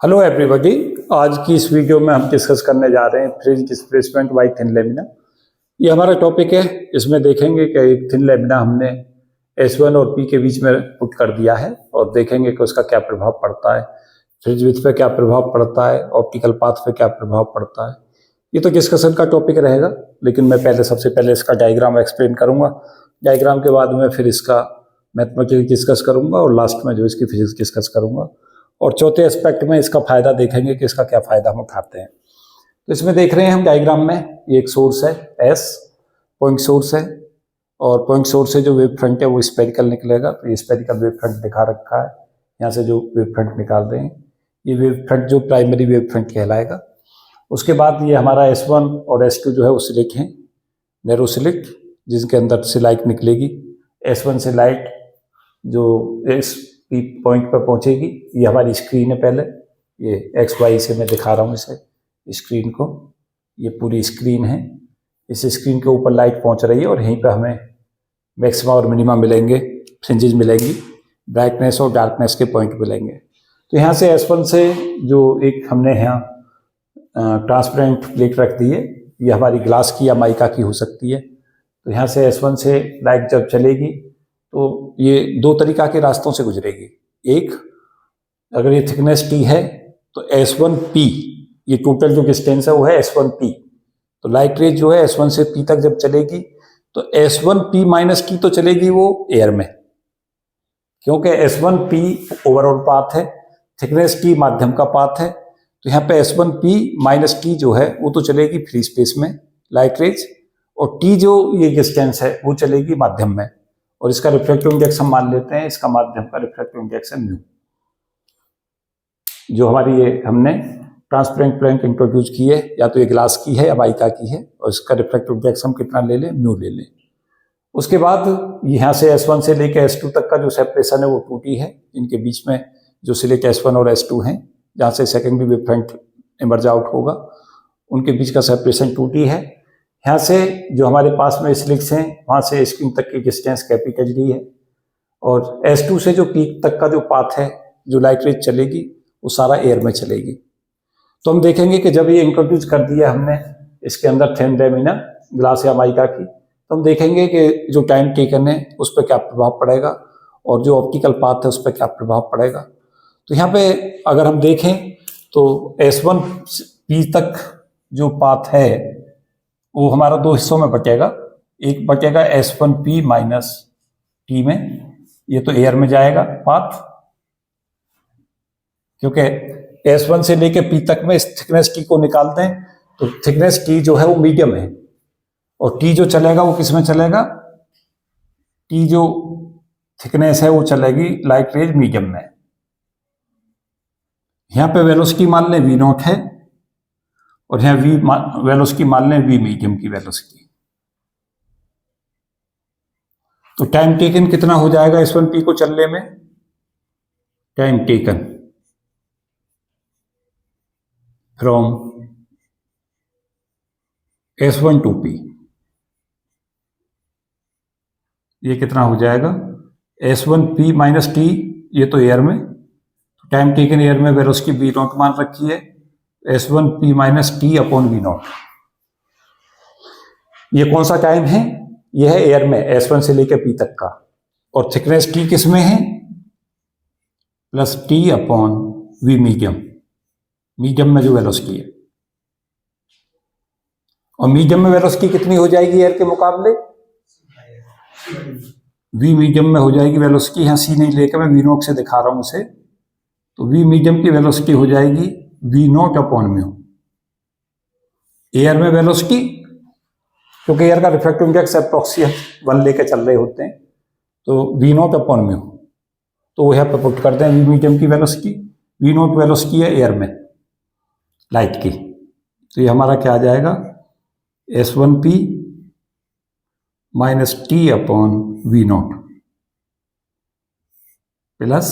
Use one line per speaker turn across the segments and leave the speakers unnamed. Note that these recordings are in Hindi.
Hello everybody. आज की इस वीडियो में हम डिस्कस करने जा रहे हैं fringe displacement bye thin lamina. ये हमारा टॉपिक है। इसमें देखेंगे कि एक थिन लैमिना हमने S1 और P के बीच में पुट कर दिया है और देखेंगे कि उसका क्या प्रभाव पड़ता है, फ्रिंज विड्थ पे क्या प्रभाव पड़ता है, ऑप्टिकल पाथ पे क्या प्रभाव पड़ता है। ये तो डिस्कशन का टॉपिक रहेगा, लेकिन मैं सबसे पहले इसका डायग्राम एक्सप्लेन करूँगा। डायग्राम के बाद में फिर इसका मैथमेटिक्स डिस्कस करूँगा और लास्ट में जो इसकी फिजिक्स डिस्कस करूँगा। और चौथे एस्पेक्ट में इसका फायदा देखेंगे कि इसका क्या फायदा हम उठाते हैं। तो इसमें देख रहे हैं हम डायग्राम में, ये एक सोर्स है S, पॉइंट सोर्स है, और पॉइंट सोर्स से जो वेव फ्रंट है वो स्पेरिकल निकलेगा। तो ये स्पेरिकल वेव फ्रंट दिखा रखा है। यहाँ से जो वेव फ्रंट निकाल रहे हैं ये वेव फ्रंट जो प्राइमरी वेव फ्रंट कहलाएगा। उसके बाद ये हमारा S1 और S2 जो है वो सिलिक है, नैरो सिलिक, जिसके अंदर से लाइट निकलेगी। S1 से लाइट जो इस पॉइंट पर पहुंचेगी, ये हमारी स्क्रीन है। पहले ये XY से मैं दिखा रहा हूँ इसे, स्क्रीन को। ये पूरी स्क्रीन है। इस स्क्रीन के ऊपर लाइट पहुंच रही है और यहीं पर हमें मैक्सिमा और मिनिमा मिलेंगे, फ्रिंजेस मिलेंगी, ब्राइटनेस और डार्कनेस के पॉइंट मिलेंगे। तो यहाँ से S1 से जो एक हमने यहाँ ट्रांसपेरेंट प्लेट रख दी है, ये हमारी ग्लास की या माइका की हो सकती है। तो यहाँ से S1 से लाइट जब चलेगी तो ये दो तरीका के रास्तों से गुजरेगी। एक, अगर ये थिकनेस T है तो S1P, ये टोटल जो डिस्टेंस है वो है S1P। तो लाइट रेज जो है S1 से P तक जब चलेगी तो S1P माइनस T तो चलेगी वो एयर में, क्योंकि S1P ओवरऑल पाथ है, थिकनेस T माध्यम का पाथ है। तो यहाँ पे S1P माइनस T जो है वो तो चलेगी फ्री स्पेस में लाइट रेज, और T जो ये डिस्टेंस है वो चलेगी माध्यम में। और इसका रिफ्रैक्टिव इंडेक्स हम मान लेते हैं, इसका माध्यम का रिफ्रैक्टिव इंडेक्स है म्यू। जो हमारी ये हमने ट्रांसपेरेंट प्लेट इंट्रोड्यूस की है, या तो ये ग्लास की है या माइका की है, और इसका रिफ्रैक्टिव इंडेक्स हम कितना ले लें, म्यू ले लें। उसके बाद यहाँ से S1 से लेकर S2 तक का जो सेपरेशन है वो 2T है। इनके बीच में जो सिलिक S1 और S2 हैं, जहाँ से secondary wave front emerge out होगा, उनके बीच का सेपरेशन 2T है। यहाँ से जो हमारे पास में स्लिक्स हैं वहाँ से स्क्रीन तक की डिस्टेंस कैपिटल D है, और S2 से जो पीक तक का जो पाथ है, जो लाइट रेज चलेगी, वो सारा एयर में चलेगी। तो हम देखेंगे कि जब ये इंट्रोड्यूस कर दिया हमने इसके अंदर थिन लैमिना ग्लास या माइका की, तो हम देखेंगे कि जो टाइम टेकन है उस पर क्या प्रभाव पड़ेगा और जो ऑप्टिकल पाथ है उस पर क्या प्रभाव पड़ेगा। तो यहाँ पे अगर हम देखें तो S1P तक जो पाथ है वो हमारा दो हिस्सों में बटेगा। एक बटेगा S1P माइनस T में, ये तो एयर में जाएगा पाथ, क्योंकि S1 से लेके P तक में इस थिकनेस T को निकाल दें तो थिकनेस T जो है वो मीडियम है, और T जो चलेगा वो किस में चलेगा, T जो थिकनेस है वो चलेगी लाइट रेज मीडियम में। यहाँ पे वेलोसिटी मान लें V0 है, और यहाँ वेलोसिटी मान लें V मीडियम की वेलोसिटी। तो टाइम टेकन कितना हो जाएगा S1P को चलने में, time taken from S1 to P, ये कितना हो जाएगा, S1P माइनस T, ये तो एयर में, तो टाइम टेकन एयर में वेलोसिटी V0 मान रखी है, S1P minus T upon V0। ये कौन सा टाइम है, ये है एयर में S1 से लेकर P तक का, और थिकनेस T किस में है, plus T upon V medium, medium में जो वेलोसिटी है। और मीडियम में वेलोसिटी कितनी हो जाएगी एयर के मुकाबले, V मीडियम में हो जाएगी वेलोसिटी, यहाँ C नहीं लेकर मैं V0 से दिखा रहा हूं उसे, तो V मीडियम की वेलोसिटी हो जाएगी V0 अपॉन म्यू। एयर में वेलोसिटी, क्योंकि एयर का रिफ्रैक्टिव इंडेक्स अप्रोक्सीमेट 1 लेके चल रहे होते हैं, तो V0 अपॉन म्यू, तो वो यहाँ पे पुट करते हैं V मीडियम की वेलोसिटी। V0 वेलोसिटी है एयर में लाइट की, तो ये हमारा क्या आ जाएगा, S1P minus T upon V0 plus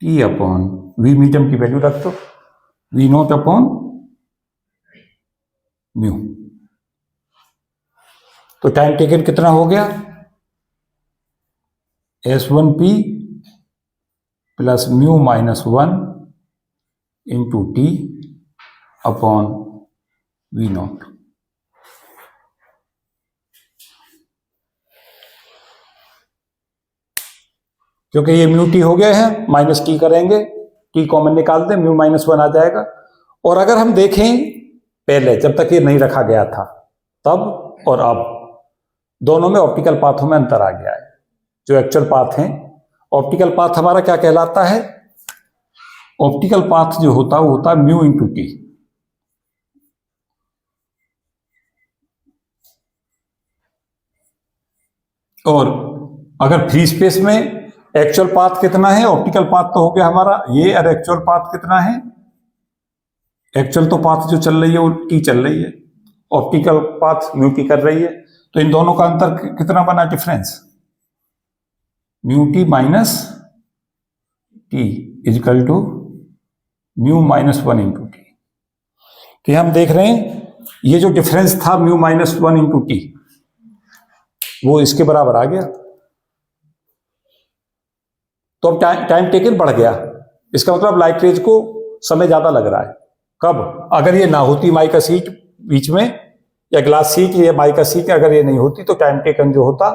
T upon V medium की वैल्यू रख दो, V0 अपॉन म्यू। तो टाइम टेकन कितना हो गया, S1P plus mu minus 1 into T upon V naught. क्योंकि ये म्यू टी हो गए हैं, माइनस टी करेंगे, टी कॉमन निकाल दें, म्यू -1 आ जाएगा। और अगर हम देखें पहले जब तक ये नहीं रखा गया था तब और अब, दोनों में ऑप्टिकल पाथों में अंतर आ गया है। जो एक्चुअल पाथ हैं, ऑप्टिकल पाथ हमारा क्या कहलाता है? ऑप्टिकल पाथ जो होता है वो होता है म्यू इंटू टी। और अगर फ्री स्पेस में एक्चुअल पाथ कितना है? ऑप्टिकल पाथ तो हो गया हमारा ये, और एक्चुअल पाथ कितना है? एक्चुअल तो पाथ जो चल रही है वो टी चल रही है, ऑप्टिकल पाथ म्यू टी कर रही है। तो इन दोनों का अंतर कितना बना? Difference mu T minus T is equal to mu -1 into T. कि हम देख रहे हैं ये जो डिफरेंस था म्यू -1 इंटू टी, वो इसके बराबर आ गया। तो अब टाइम टेकन बढ़ गया। इसका मतलब लाइट रेज को समय ज्यादा लग रहा है। कब? अगर ये ना होती माइका शीट बीच में, या ग्लास शीट या माइका शीट अगर ये नहीं होती तो टाइम टेकन जो होता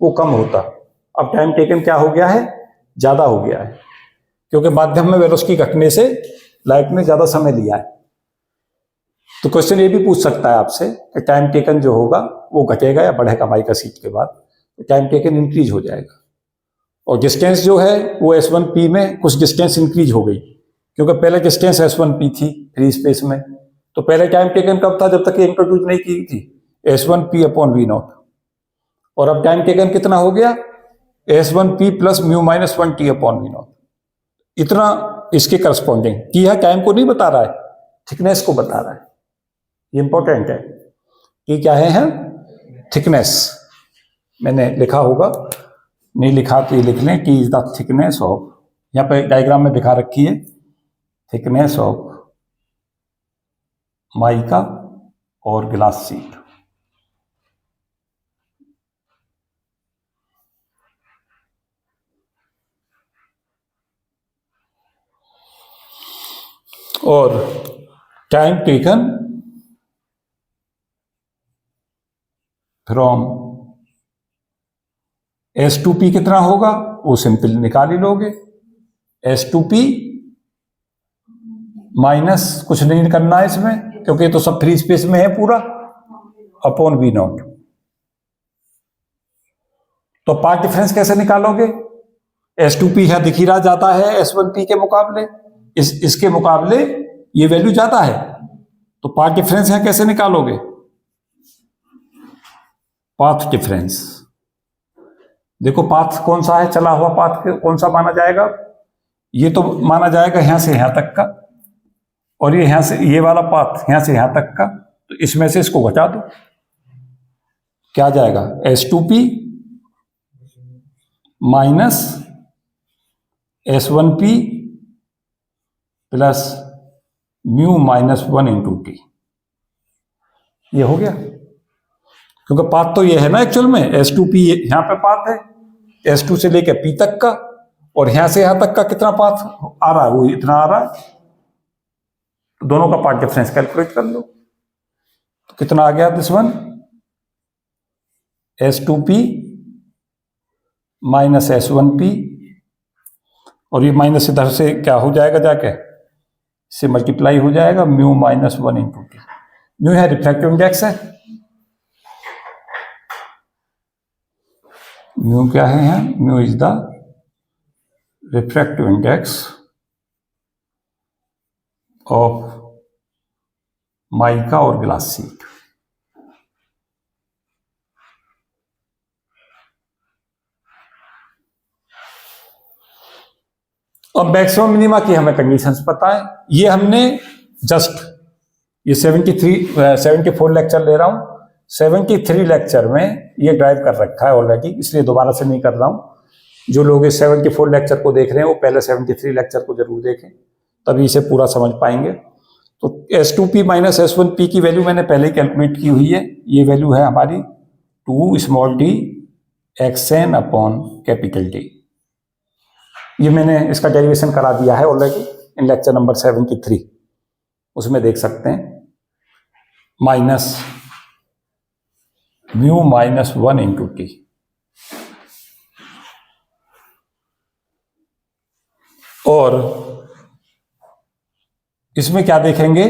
वो कम होता। अब टाइम टेकन क्या हो गया है? ज्यादा हो गया है, क्योंकि माध्यम में वेलोसिटी घटने से लाइट ने ज्यादा समय लिया है। तो क्वेश्चन ये भी पूछ सकता है आपसे कि टाइम टेकन जो होगा वो घटेगा या बढ़ेगा माइका शीट के बाद? तो टाइम टेकन इंक्रीज हो जाएगा। और डिस्टेंस जो है वो S1P में कुछ डिस्टेंस इंक्रीज हो गई, क्योंकि पहले डिस्टेंस S1P थी फ्री स्पेस में। तो पहले टाइम टेकन कब था? जब तक ये इंट्रोड्यूस नहीं की थी, S1P अपॉन वी नॉट। और अब टाइम टेकन कितना हो गया? S1P plus mu -1T upon V naught. इतना इसके करस्पॉन्डिंग की है। टाइम को नहीं बता रहा है, थिकनेस को बता रहा है। ये इंपॉर्टेंट है कि क्या है थिकनेस। मैंने लिखा होगा, नहीं लिखा तो ये लिख लें कि इज द थिकनेस ऑफ, यहाँ पे डायग्राम में दिखा रखी है, थिकनेस ऑफ माइका और ग्लास शीट। और टाइम टेकन फ्रॉम S2P कितना होगा वो सिंपल निकाल ही लोगे। S2P माइनस कुछ नहीं करना है इसमें, क्योंकि ये तो सब फ्री स्पेस में है पूरा, अपॉन वी नॉट। तो पार्ट डिफरेंस कैसे निकालोगे? S2P है दिख ही रहा जाता है S1P के मुकाबले, इसके मुकाबले ये वैल्यू ज्यादा है। तो पाथ डिफरेंस है कैसे निकालोगे? पाथ डिफरेंस देखो, पाथ कौन सा है? चला हुआ पाथ कौन सा माना जाएगा? ये तो माना जाएगा यहां से यहां तक का, और ये यहां से ये वाला पाथ यहां से यहां तक का। तो इसमें से इसको घटा दो, क्या आ जाएगा? S2P minus S1P plus mu -1 into T. ये हो गया, क्योंकि पाथ तो ये है ना एक्चुअल में। S2P यहां पे पाथ है, S2 से लेकर P तक का, और यहां से यहां तक का कितना पाथ आ रहा है? वो इतना आ रहा है। तो दोनों का पाथ डिफरेंस कैलकुलेट कर लो, तो कितना आ गया? This one S2P minus S1P, और ये माइनस इधर से क्या हो जाएगा, जाके इससे मल्टीप्लाई हो जाएगा, म्यू -1 इंटू टी। म्यू है रिफ्रैक्टिव इंडेक्स है, म्यू क्या है यहाँ? Mu is the refractive index of mica और ग्लास शीट। और मैक्सिमम मिनिमा की हमें कंडीशंस पता है। ये हमने जस्ट ये 74 लेक्चर ले रहा हूं, 73 लेक्चर में ये ड्राइव कर रखा है ऑलरेडी, इसलिए दोबारा से नहीं कर रहा हूं। जो लोग इस 74 लेक्चर को देख रहे हैं वो पहले 73 लेक्चर को जरूर देखें, तभी इसे पूरा समझ पाएंगे। तो S2P माइनस S1P की वैल्यू मैंने पहले कैलकुलेट की हुई है। ये वैल्यू है हमारी 2 small d xn upon capital D। ये मैंने इसका डेरिवेशन करा दिया है ऑलरेडी, इन लेक्चर नंबर 73, उसमें देख सकते हैं minus mu minus 1 into T. और इसमें क्या देखेंगे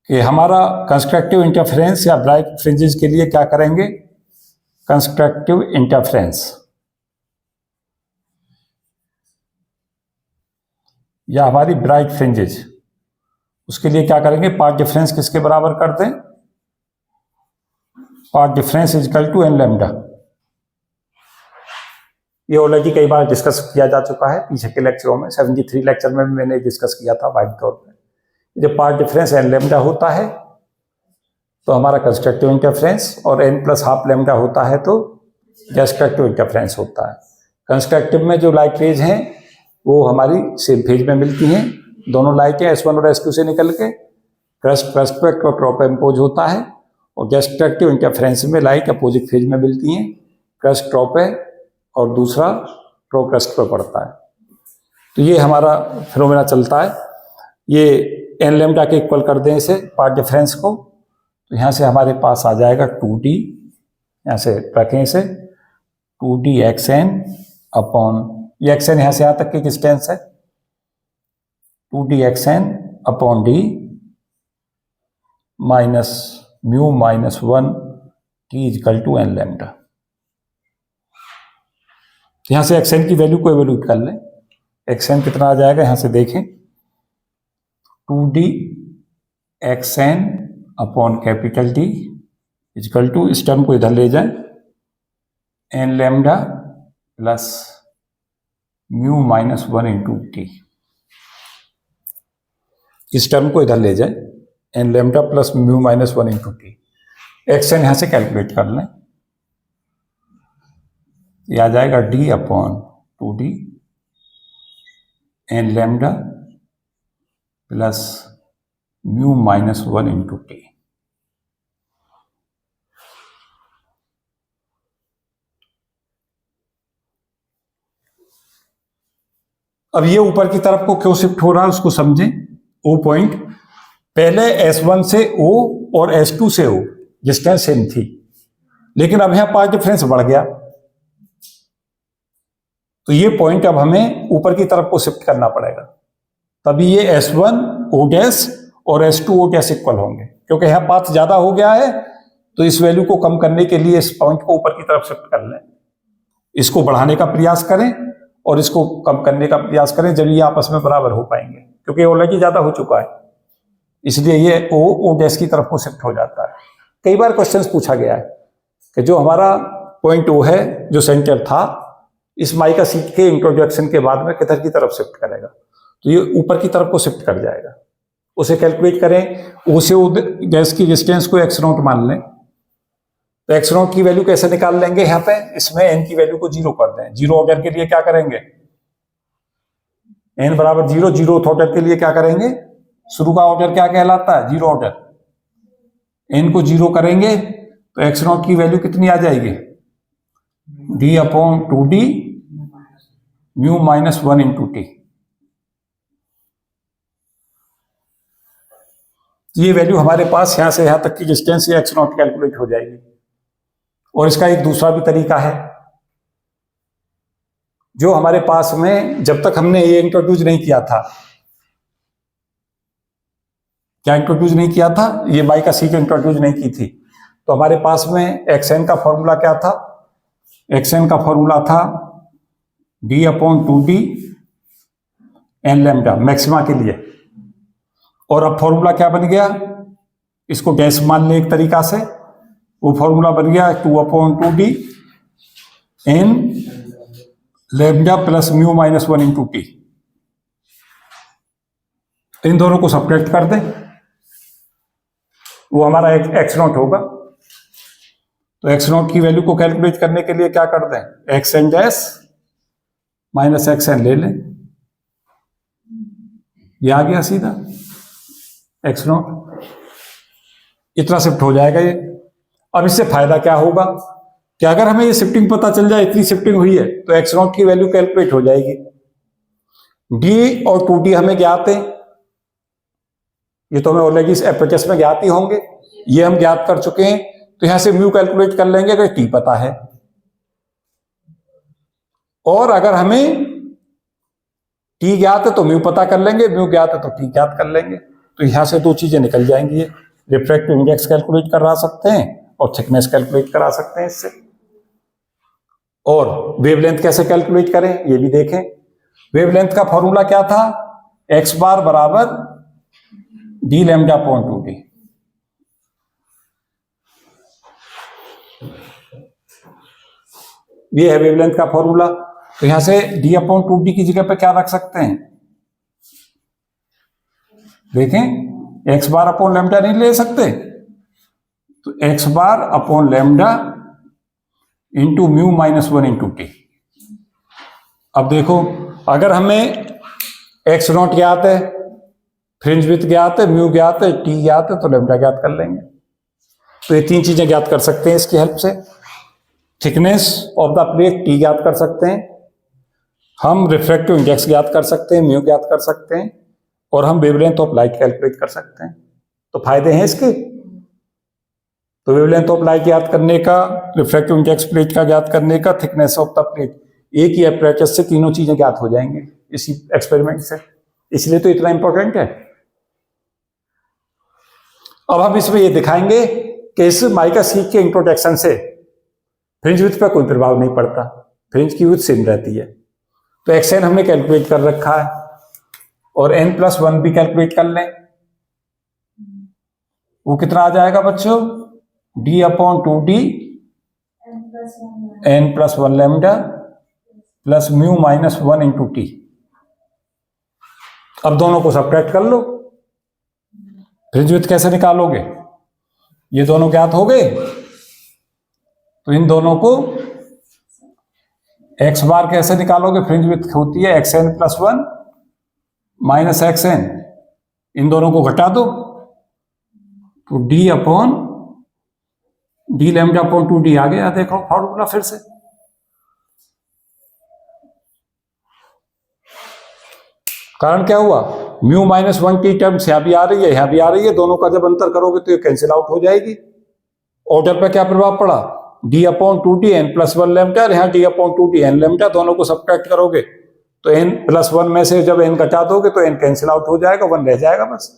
कि हमारा कंस्ट्रक्टिव इंटरफेरेंस या ब्राइट फ्रिंजेस के लिए क्या करेंगे, कंस्ट्रक्टिव इंटरफेरेंस या हमारी ब्राइट फ्रिंजेस, उसके लिए क्या करेंगे, पाथ डिफरेंस किसके बराबर कर दें, path difference is equal to N lambda. ये ऑलरेडी कई बार डिस्कस किया जा चुका है पीछे के लेक्चरों में, 73 लेक्चर में भी मैंने डिस्कस किया था वाइड तौर पर। जब पाथ डिफरेंस एन लैम्डा होता है तो हमारा कंस्ट्रक्टिव इंटरफेरेंस, और एन प्लस हाफ लैम्डा होता है तो डिस्ट्रक्टिव इंटरफेरेंस होता है। कंस्ट्रक्टिव में जो लाइट रेज हैं वो हमारी सेम फेज में मिलती हैं, दोनों लाइटें S1 और S2 से निकल के क्रस्ट पे क्रॉप इम्पोज होता है, और डिस्ट्रक्टिव इंटरफेरेंस में लाइट अपोजिट फेज में मिलती हैं, क्रस्ट क्रॉप पे और दूसरा क्रॉप क्रस्ट पे पड़ता है। तो ये हमारा फिनोमेना चलता है। ये एन लैम्डा के इक्वल कर दें इसे पाथ डिफरेंस को, तो यहाँ से हमारे पास आ जाएगा 2D, यहाँ से रखें इसे 2D xn अपॉन, ये xn यहाँ से यहाँ तक की डिस्टेंस है, 2D xn upon d minus mu minus 1 t is equal to N lambda. यहाँ से xn की वैल्यू को एवोल्यूट कर लें, xn कितना आ जाएगा यहाँ से देखें, 2D xn upon capital D is equal to, इस टर्म को इधर ले जाएं, N lambda plus mu minus 1 into T. इस टर्म को इधर ले जाएं, N lambda plus mu minus 1 into T. X n यहां से कैलकुलेट कर लें, यह आ जाएगा D upon 2D N lambda plus mu minus 1 into T. अब ये ऊपर की तरफ को क्यों शिफ्ट हो रहा है उसको समझें। O पॉइंट, पहले S1 से O और S2 से O डिस्टेंस सेम थी, लेकिन अब यहां पाथ डिफरेंस बढ़ गया, तो ये पॉइंट अब हमें ऊपर की तरफ को शिफ्ट करना पड़ेगा, तभी ये S1 O डैश और S2 O डैश इक्वल होंगे। क्योंकि यहां पाथ ज्यादा हो गया है तो इस वैल्यू को कम करने के लिए इस पॉइंट को ऊपर की तरफ शिफ्ट कर लें, इसको बढ़ाने का प्रयास करें और इसको कम करने का प्रयास करें, जब ये आपस में बराबर हो पाएंगे, क्योंकि ऑलरेडी ज्यादा हो चुका है, इसलिए ये O डैश की तरफ को शिफ्ट हो जाता है। कई बार क्वेश्चंस पूछा गया है कि जो हमारा पॉइंट O है जो सेंटर था, इस माइका सीट के इंट्रोडक्शन के बाद में किधर की तरफ शिफ्ट करेगा, तो ये ऊपर की तरफ को शिफ्ट कर जाएगा। उसे कैलकुलेट करें, O से O डैश की डिस्टेंस को x0 मान लें, तो x0 की वैल्यू कैसे निकाल लेंगे, यहाँ पे इसमें n की वैल्यू को 0 कर दें। जीरो ऑर्डर के लिए क्या करेंगे, n बराबर 0, जीरो ऑर्डर के लिए क्या करेंगे, शुरू का ऑर्डर क्या कहलाता है, जीरो ऑर्डर, n को 0 करेंगे तो x0 की वैल्यू कितनी आ जाएगी, d upon 2D mu minus 1 into T. ये वैल्यू हमारे पास यहां से यहां तक की डिस्टेंस ये x0 कैलकुलेट हो जाएगी। और इसका एक दूसरा भी तरीका है, जो हमारे पास में जब तक हमने ये इंट्रोड्यूस नहीं किया था, क्या इंट्रोड्यूस नहीं किया था, ये माइका सीट इंट्रोड्यूस नहीं की थी, तो हमारे पास में xn का फॉर्मूला क्या था, xn का फॉर्मूला था d upon 2D N lambda maxima के लिए। और अब फॉर्मूला क्या बन गया, इसको डैश मान लें एक तरीका से, वो फॉर्मूला बन गया 2 upon 2D N lambda plus mu minus 1 into T. इन दोनों को सब्ट्रैक्ट कर दें, वो हमारा x0 होगा। तो x0 की वैल्यू को कैलकुलेट करने के लिए क्या कर दें, xn डैश माइनस xn ले लें, ये आ गया सीधा x0, इतना शिफ्ट हो जाएगा ये। अब इससे फायदा क्या होगा कि अगर हमें ये शिफ्टिंग पता चल जाए, इतनी शिफ्टिंग हुई है, तो x0 की वैल्यू कैलकुलेट हो जाएगी। डी और 2D हमें ज्ञात है, ये तो हमें ऑलरेडी इस एप्रोचेस में ज्ञात ही होंगे, ये हम ज्ञात कर चुके हैं। तो यहां से म्यू कैलकुलेट कर लेंगे अगर टी पता है, और अगर हमें टी ज्ञात है तो म्यू पता कर लेंगे, म्यू ज्ञात है तो टी ज्ञात कर लेंगे। तो यहां से दो चीजें निकल जाएंगी, रिफ्रैक्टिव इंडेक्स कैलकुलेट करा सकते हैं और थिकनेस कैलकुलेट करा सकते हैं इससे। और वेवलेंथ कैसे कैलकुलेट करें ये भी देखें। वेवलेंथ का फॉर्मूला क्या था, एक्स बार बराबर डी लैम्डा अपॉन 2D। ये है वेवलेंथ का फॉर्मूला। तो यहां से डी अपॉन 2D की जगह पे क्या रख सकते हैं, देखें एक्स बार अपॉन लैम्डा नहीं ले सकते, तो x bar upon lambda into mu minus 1 into T. अब देखो अगर हमें एक्स नॉट ज्ञात है, फ्रिंज विड्थ ज्ञात है, म्यू ज्ञात है, टी ज्ञात है, तो लैम्डा ज्ञात कर लेंगे। तो ये तीन चीजें ज्ञात कर सकते हैं इसकी हेल्प से। Thickness of the plate T ज्ञात कर सकते हैं, हम रिफ्रैक्टिव इंडेक्स ज्ञात कर सकते हैं, म्यू ज्ञात कर सकते हैं, और हम वेवलेंथ ऑफ लाइट कैलकुलेट कर सकते हैं। तो फायदे हैं इसके। तो वेवलेंथ ऑफ लाइट ज्ञात करने का, रिफ्रैक्टिव इंडेक्स प्लेट का ज्ञात करने का, थिकनेस ऑफ द प्लेट, एक ही एपरेचर से तीनों चीजें ज्ञात हो जाएंगी इसी एक्सपेरिमेंट से, इसलिए तो इतना इंपॉर्टेंट है। अब हम इसमें ये दिखाएंगे कि इस माइका शीट के इंट्रोडक्शन से फ्रिंज विड्थ पर कोई प्रभाव नहीं पड़ता, फ्रिंज की विड्थ सेम रहती है। तो xn हमने कैलकुलेट कर रखा है, और n+1 भी कैलकुलेट कर लें। वो कितना आ जाएगा बच्चों, d upon 2D n+1 lambda plus mu minus 1 into T. अब दोनों को सब्ट्रैक्ट कर लो। फ्रिंज विड्थ कैसे निकालोगे, ये दोनों ज्ञात हो गए, तो इन दोनों को x बार कैसे निकालोगे, फ्रिंज विड्थ होती है xn+1 माइनस xn, इन दोनों को घटा दो, तो d upon D lambda upon 2D आ गया। देखो फॉर्मूला फिर से, कारण क्या हुआ, म्यू माइनस 1 की टर्म्स यहां भी आ रही है, यहां भी आ रही है, दोनों का जब अंतर करोगे तो ये कैंसिल आउट हो जाएगी। ऑर्डर पे क्या प्रभाव पड़ा, d upon 2D n+1 lambda, यहाँ d upon 2D n lambda, दोनों को सब्ट्रैक्ट करोगे तो n+1 में से जब n घटा दोगे तो n कैंसिल आउट हो जाएगा, 1 रह जाएगा बस।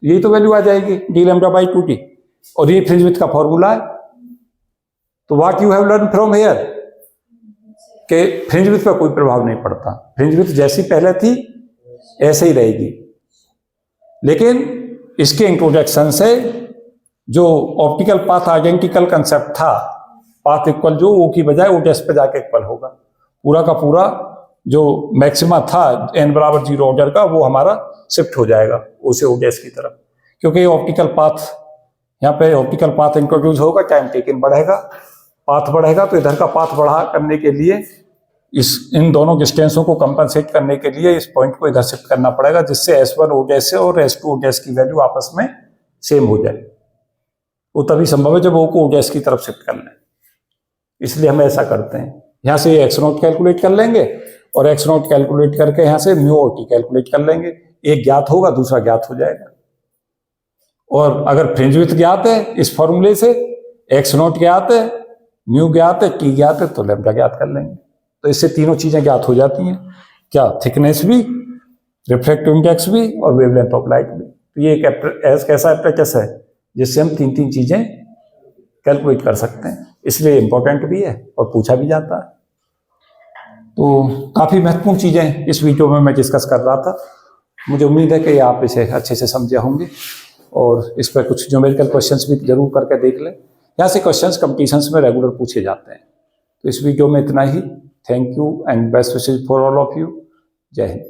यही तो वैल्यू आ जाएगी d लैम्डा बाई 2D, और ये फ्रिंज विड्थ का फॉर्मूला है। तो what you have learn from here कि फ्रिंज विड्थ पर कोई प्रभाव नहीं पड़ता, फ्रिंज विड्थ जैसी पहले थी ऐसे ही रहेगी। लेकिन इसके इंट्रोडक्शन से जो ऑप्टिकल पाथ आइडेंटिकल कंसेप्ट था, पाथ इक्वल जो ओ की बजाय ओ डैश पे जाके इक्वल होगा, पूरा का पूरा जो मैक्सिमा था n बराबर 0 ऑर्डर का, वो हमारा शिफ्ट हो जाएगा ओ से ओ डैश की तरफ, क्योंकि ऑप्टिकल पाथ, यहाँ पे ऑप्टिकल पाथ इंट्रोड्यूस होगा, टाइम टेकन बढ़ेगा, पाथ बढ़ेगा, तो इधर का पाथ बढ़ा करने के लिए इन दोनों डिस्टेंसों को कंपनसेट करने के लिए इस पॉइंट को इधर शिफ्ट करना पड़ेगा, जिससे S1 ओ डैश से और S2 ओ डैश की वैल्यू आपस में सेम हो जाए। वो तभी संभव है जब ओ को ओ डैश की तरफ शिफ्ट कर लें, इसलिए हम ऐसा करते हैं। यहाँ से एक्स नोट कैलकुलेट कर लेंगे, और एक्स नोट कैलकुलेट करके यहाँ से म्यू और टी कैलकुलेट कर लेंगे, एक ज्ञात होगा दूसरा ज्ञात हो जाएगा। और अगर फ्रिंज विड्थ ज्ञात है इस फॉर्मूले से, एक्स नोट ज्ञात है, म्यू ज्ञात है, टी ज्ञात है, तो लैम्डा ज्ञात कर लेंगे। तो इससे तीनों चीजें ज्ञात हो जाती हैं, क्या, थिकनेस भी, रिफ्रैक्टिव इंडेक्स भी, और वेवलेंथ ऑफ लाइट भी। तो ये एक ऐसा एप्रेचस है जिससे हम तीन तीन चीजें कैलकुलेट कर सकते हैं, इसलिए इंपॉर्टेंट भी है और पूछा भी जाता है। तो काफी महत्वपूर्ण चीजें इस वीडियो में मैं डिस्कस कर रहा था। मुझे उम्मीद है कि आप इसे अच्छे से समझे होंगे, और इस पर कुछ न्यूमेरिकल क्वेश्चंस भी जरूर करके देख लें। यहाँ से क्वेश्चंस कंपटीशंस में रेगुलर पूछे जाते हैं। तो इस वीडियो में इतना ही। Thank you and best wishes for all of you. Jai Hind.